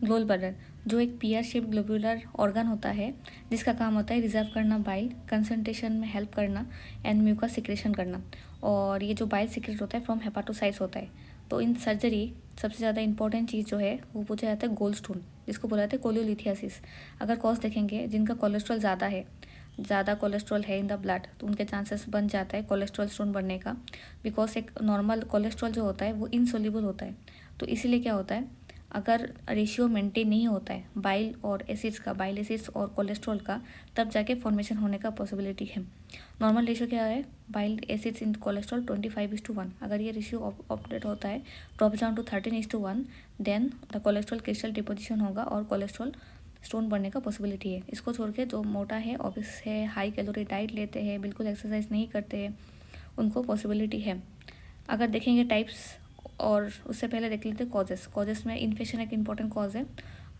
ग्लोल bladder जो एक PR shape globular organ होता है जिसका काम होता है रिजर्व करना बाइल, कंसंट्रेशन में हेल्प करना एंड म्यूकस सिक्रेशन करना। और ये जो बाइल सिक्रेट होता है फ्रॉम हेपाटोसाइट्स होता है। तो इन सर्जरी सबसे ज़्यादा इंपॉर्टेंट चीज़ जो है वो पूछा जाता है गोल्ड स्टोन, जिसको बोला जाता है कोलियोलिथियासिस। अगर कॉज देखेंगे जिनका कोलेस्ट्रॉल ज़्यादा है, ज़्यादा कोलेस्ट्रॉल है इन द ब्लड, तो उनके चांसेस बन जाता है कोलेस्ट्रॉल स्टोन बनने का। बिकॉज एक नॉर्मल कोलेस्ट्रॉल जो होता है वो इनसोल्यूबल होता है। तो इसीलिए क्या होता है, अगर रेशियो मेंटेन नहीं होता है बाइल और एसिड्स का, बाइल एसिड्स और कोलेस्ट्रॉल का, तब जाके फॉर्मेशन होने का पॉसिबिलिटी है। नॉर्मल रेशियो क्या है, बाइल एसिड्स इन कोलेस्ट्रॉल 25:1। अगर ये रेशियो ऑपरेट होता है drops down to 13:1, then the cholesterol crystal deposition होगा और कोलेस्ट्रॉल स्टोन बनने का पॉसिबिलिटी है। इसको छोड़ के जो मोटा है, ऑफिस है, हाई कैलोरी डाइट लेते हैं, बिल्कुल एक्सरसाइज नहीं करते हैं, उनको पॉसिबिलिटी है। अगर देखेंगे टाइप्स, और उससे पहले देख लेते हैं कॉजेस। कॉजेस में इन्फेक्शन एक इंपॉर्टेंट कॉज है।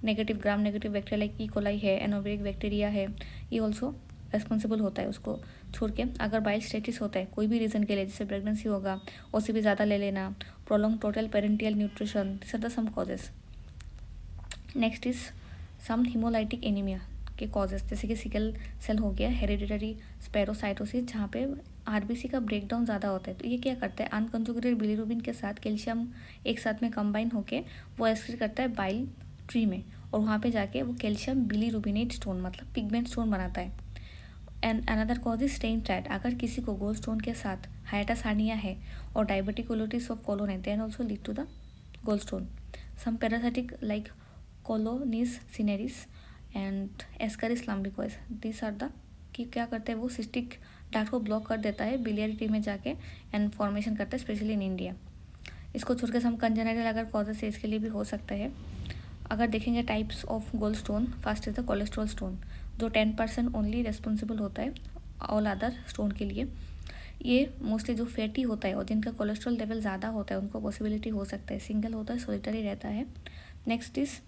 Negative gram negative bacteria like E coli है, एनोबेरिक बैक्टीरिया है, ये ऑल्सो रेस्पॉन्सिबल होता है। उसको छोड़ के अगर बाइल स्टेटिस होता है कोई भी रीज़न के लिए, जैसे प्रेगनेंसी होगा, ओसीपी ज़्यादा ले लेना, prolong total parenteral nutrition, this are the some causes. Next is some haemolytic anaemia के कॉजेस, जैसे कि सिकल सेल हो गया, हेरिडिटरी स्पेरोसाइटोसिस, जहाँ पे आरबीसी का ब्रेकडाउन ज़्यादा होता है। तो ये क्या करता है, अनकंजुगेटेड बिलीरुबिन के साथ कैल्शियम एक साथ में कंबाइन होके वो एक्सक्रीट करता है बाइल ट्री में, और वहाँ पे जाके वो कैल्शियम बिलीरुबिनेट स्टोन मतलब पिगमेंट स्टोन बनाता है। And another cause is stain fat. अगर किसी को गोल्ड स्टोन के साथ हाइटिस हार्निया है और डायबिटिकुलोटिस ऑफ कोलोन है, then also lead to the gall stone. Some parasitic like clonorchis sinensis and ascaris lumbricoides, this are the कि क्या करते हैं वो सिस्टिक डार्ट को ब्लॉक कर देता है बिलियरी ट्री में जाके एंड फॉर्मेशन करता है, स्पेशली इन इंडिया। इसको छोड़ के सम कंजेनिटल अगर कॉजेस है इसके लिए भी हो सकता है। अगर देखेंगे types of gold stone, first is the cholesterol stone जो 10% ओनली रेस्पॉन्सिबल होता है ऑल अदर स्टोन के लिए। ये मोस्टली जो फैटी होता है और जिनका कोलेस्ट्रॉल लेवल ज़्यादा होता है उनको पॉसिबिलिटी हो सकता है, सिंगल होता है, सोलिटरी रहता है। नेक्स्ट इज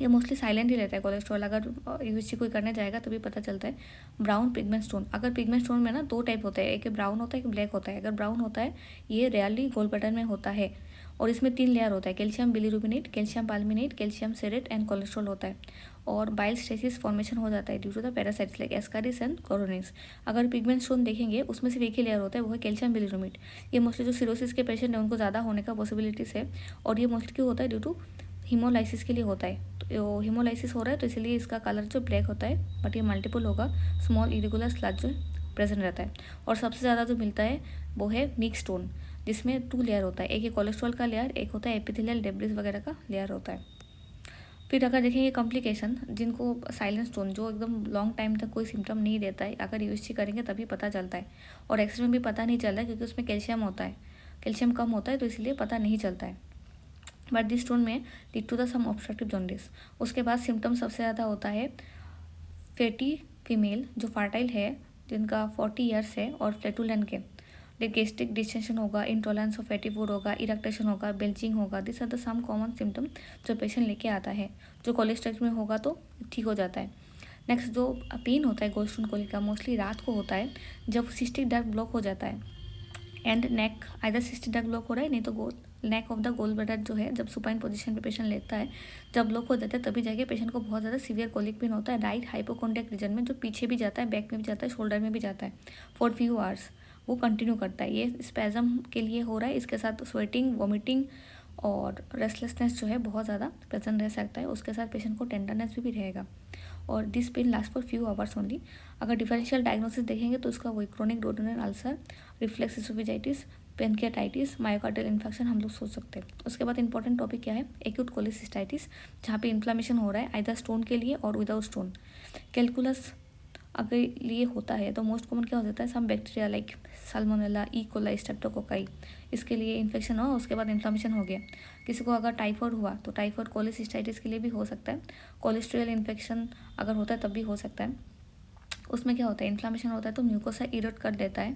ये मोस्टली साइलेंट ही रहता है कोलेस्ट्रॉल, अगर यूएसजी कोई करने जाएगा तभी पता चलता है। ब्राउन पिगमेंट स्टोन, अगर पिगमेंट स्टोन में ना दो टाइप होता है, एक ब्राउन होता है एक ब्लैक होता है। अगर ब्राउन होता है ये रेयरली गोल्ड पैटर्न में होता है और इसमें 3 लेयर होता है, calcium bilirubinate, calcium palmitate, calcium stearate and cholesterol होता है। और बाइल स्टेसिस फॉर्मेशन हो जाता है due to the parasites like ascaris and clonorchis. अगर पिगमेंट स्टोन देखेंगे उसमें सिर्फ एक ही लेयर होता है, वो है कैल्शियम बिलीरुबिनेट। ये मोस्टली जो सिरोसिस के पेशेंट हैं उनको ज़्यादा होने का पॉसिबिलिटीज है, और ये मोस्टली क्यों होता है, ड्यू टू हीमोलाइसिस के लिए होता है। तो हीमोलाइसिस हो रहा है तो इसलिए इसका कलर जो ब्लैक होता है, बट ये मल्टीपल होगा, स्मॉल इरेगुलर स्लज जो प्रेजेंट रहता है। और सबसे ज़्यादा जो मिलता है वो है मिक्स स्टोन, जिसमें 2 लेयर होता है, एक है कोलेस्ट्रॉल का लेयर, एक होता है एपिथेलियल डेब्रिस वगैरह का लेयर होता है। फिर अगर देखेंगे कॉम्प्लिकेशन, जिनको साइलेंट स्टोन जो एकदम लॉन्ग टाइम तक कोई सिम्टम नहीं देता है, अगर यूएसजी करेंगे तभी पता चलता है, और एक्सरे में भी पता नहीं चलता है क्योंकि उसमें कैल्शियम होता है, कैल्शियम कम होता है तो इसलिए पता नहीं चलता है। बट दिस स्टोन में lead to the some obstructive jaundice. उसके बाद सिम्टम सबसे ज़्यादा होता है फैटी फीमेल जो फर्टाइल है, जिनका 40 ईयर्स है, और फ्लैटुलेंट के गैस्ट्रिक डिस्टेंशन होगा, इंटॉलरेंस ऑफ फैटी फूड होगा, इरेक्टेशन होगा, बेल्चिंग होगा। This are the some common symptom जो पेशेंट लेके आता है। जो कोलेस्ट्रॉल में होगा तो ठीक हो जाता है। नेक्स्ट जो पेन होता है गोल्ड स्टोन कोलिक का, मोस्टली रात को होता है जब सिस्टिक डक्ट ब्लॉक हो जाता है and neck, either cystic duct block हो रहा है, नहीं तो neck of the gall bladder जो है जब सुपाइन पोजीशन पे पेशेंट लेता है, जब ब्लॉक हो जाता है तभी जाके पेशेंट को बहुत ज़्यादा सीवियर कोलिक पेन होता है राइट हाइपोकॉन्ड्रियक रीजन में, जो पीछे भी जाता है, बैक में भी जाता है, शोल्डर में भी जाता है, फॉर फ्यू आवर्स वो कंटिन्यू करता है। ये स्पैज़म के लिए हो रहा है, इसके साथ स्वेटिंग, वॉमिटिंग और रेस्टलेसनेस जो है बहुत ज़्यादा प्रेजेंट रह सकता है। उसके साथ पेशेंट को टेंडरनेस भी रहेगा, और this pain last for few hours only. अगर डिफरेंशियल डायग्नोसिस देखेंगे तो उसका वही chronic duodenal ulcer, reflux oesophagitis, pancreatitis, myocardial infection हम लोग सोच सकते हैं। उसके बाद इंपॉर्टेंट टॉपिक क्या है, एक्यूट कोलिसिस्टाइटिस, जहाँ पे इन्फ्लामेशन हो रहा है आइदर स्टोन के लिए और विदाउट स्टोन। कैलकुलस अगर ये होता है तो मोस्ट कॉमन क्या हो जाता है, some bacteria like salmonella, E coli, streptococci, इसके लिए इन्फेक्शन हो, उसके बाद इन्फ्लामेशन हो गया। किसी को अगर टाइफाइड हुआ तो टाइफाइड कोलिसिस्टाइटिस के लिए भी हो सकता है। कोलेस्ट्रियल इन्फेक्शन अगर होता है तब भी हो सकता है। उसमें क्या होता है, इन्फ्लामेशन होता है तो म्यूकोसा इरोट कर देता है,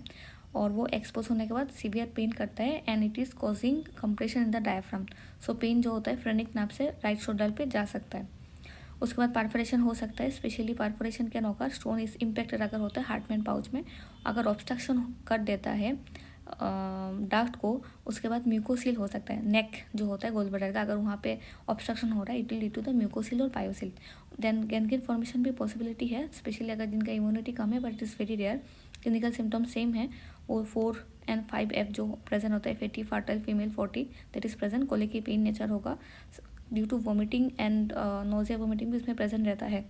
और वो एक्सपोज होने के बाद सीवियर पेन करता है and it is causing compression in the diaphragm. So pain जो होता है फ्रेनिक नर्व से राइट शोल्डर पे जा सकता है। उसके बाद पारफोरेशन हो सकता है, स्पेशली पारफोरेशन कैन ऑकर स्टोन इस इम्पैक्टेड अगर होता है हार्टमैन पाउच में, अगर ऑब्स्ट्रक्शन कर देता है डक्ट को, उसके बाद म्यूकोसिल हो सकता है, नेक जो होता है गोल ब्लैडर का, अगर वहाँ पे ऑब्स्ट्रक्शन हो रहा है it will lead to the mucocele और पायोसिल। देन गैंग्रीन फॉर्मेशन भी पॉसिबिलिटी है, स्पेशली अगर जिनका इम्यूनिटी कम है, but it is very rare. Clinical symptoms same है, और 4 and 5F जो प्रेजेंट होता है, fatty fertile female 40 that is present, colic की पेन नेचर होगा due to vomiting and nausea vomiting भी इसमें प्रेजेंट रहता है।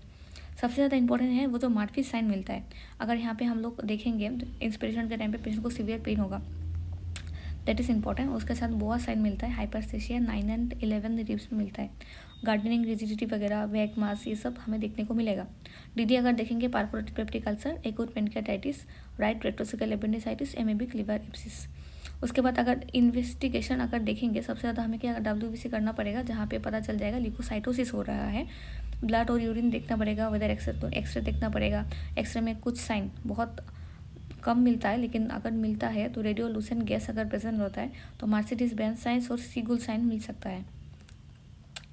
सबसे ज़्यादा इंपॉर्टेंट है वो जो मार्फी साइन मिलता है, अगर यहाँ पे हम लोग देखेंगे इंस्पिरेशन के टाइम पे पेशेंट को सीवियर पेन होगा, दैट इज़ इंपॉर्टेंट। उसके साथ बोआ साइन मिलता है, हाइपरस्थेशिया 9 and 11 रिब्स में मिलता है, गार्डनिंग रिजिडिटी वगैरह, वैक मास, ये सब हमें देखने को मिलेगा। डीडी अगर देखेंगे perforated peptic ulcer, acute pancreatitis, right retrocecal appendicitis, amoebic liver abscess. उसके बाद अगर इन्वेस्टिगेशन अगर देखेंगे, सबसे ज़्यादा हमें क्या WBC करना पड़ेगा, जहाँ पे पता चल जाएगा ल्यूकोसाइटोसिस हो रहा है। ब्लड और यूरिन देखना पड़ेगा, वेदर एक्सरे देखना पड़ेगा। एक्सरे में कुछ साइन बहुत कम मिलता है, लेकिन अगर मिलता है तो रेडियोलूसेंट गैस अगर प्रेजेंट होता है तो मर्सिडीज बेंज साइंस और सीगुल साइन मिल सकता है।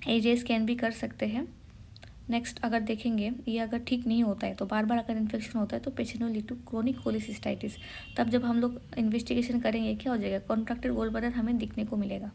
एजे स्कैन भी कर सकते हैं। नेक्स्ट अगर देखेंगे, ये अगर ठीक नहीं होता है तो बार बार अगर इन्फेक्शन होता है तो patient will lead to chronic cholecystitis. तब जब हम लोग इन्वेस्टिगेशन करेंगे क्या हो जाएगा, कॉन्ट्रैक्टेड गोल ब्लैडर हमें दिखने को मिलेगा।